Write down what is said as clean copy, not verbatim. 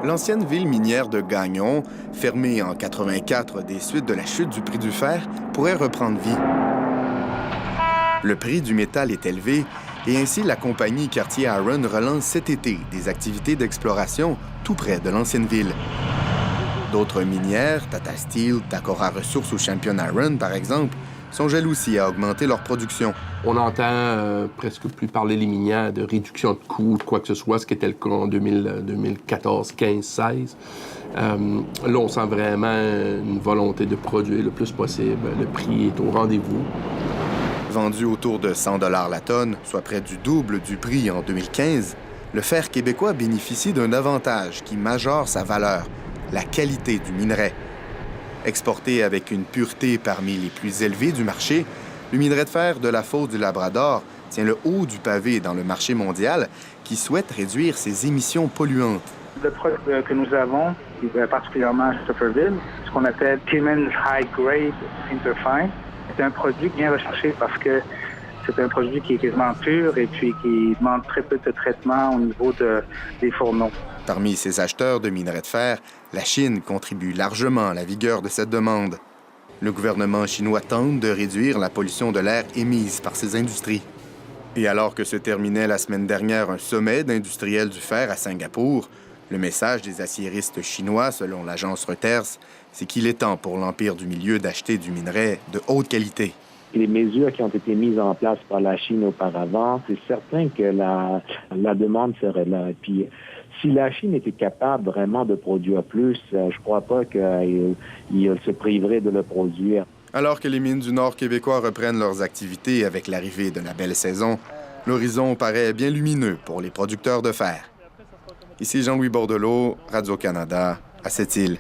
L'ancienne ville minière de Gagnon, fermée en 84 des suites de la chute du prix du fer, pourrait reprendre vie. Le prix du métal est élevé et ainsi la compagnie Quartier Iron relance cet été des activités d'exploration tout près de l'ancienne ville. D'autres minières, Tata Steel, Tacora Ressources ou Champion Iron par exemple, songent aussi à augmenter leur production. On entend presque plus parler les minières de réduction de coûts, de quoi que ce soit, ce qui était le cas en 2014, 15, 16. Là, on sent vraiment une volonté de produire le plus possible. Le prix est au rendez-vous. Vendu autour de 100 $ la tonne, soit près du double du prix en 2015, le fer québécois bénéficie d'un avantage qui majore sa valeur, la qualité du minerai. Exporté avec une pureté parmi les plus élevées du marché, le minerai de fer de la fosse du Labrador tient le haut du pavé dans le marché mondial qui souhaite réduire ses émissions polluantes. Le produit que nous avons, particulièrement à Stufferville, ce qu'on appelle Timmins High Grade Interfine, c'est un produit bien recherché parce que c'est un produit qui est quasiment pur et puis qui demande très peu de traitement au niveau des fourneaux. Parmi ces acheteurs de minerai de fer, la Chine contribue largement à la vigueur de cette demande. Le gouvernement chinois tente de réduire la pollution de l'air émise par ces industries. Et alors que se terminait la semaine dernière un sommet d'industriels du fer à Singapour, le message des aciéristes chinois, selon l'agence Reuters, c'est qu'il est temps pour l'Empire du Milieu d'acheter du minerai de haute qualité. Les mesures qui ont été mises en place par la Chine auparavant, c'est certain que la demande serait là. Et puis, si la Chine était capable vraiment de produire plus, je ne crois pas qu'il se priverait de le produire. Alors que les mines du Nord québécois reprennent leurs activités avec l'arrivée de la belle saison, l'horizon paraît bien lumineux pour les producteurs de fer. Ici Jean-Louis Bordelot, Radio-Canada, à Sept-Îles.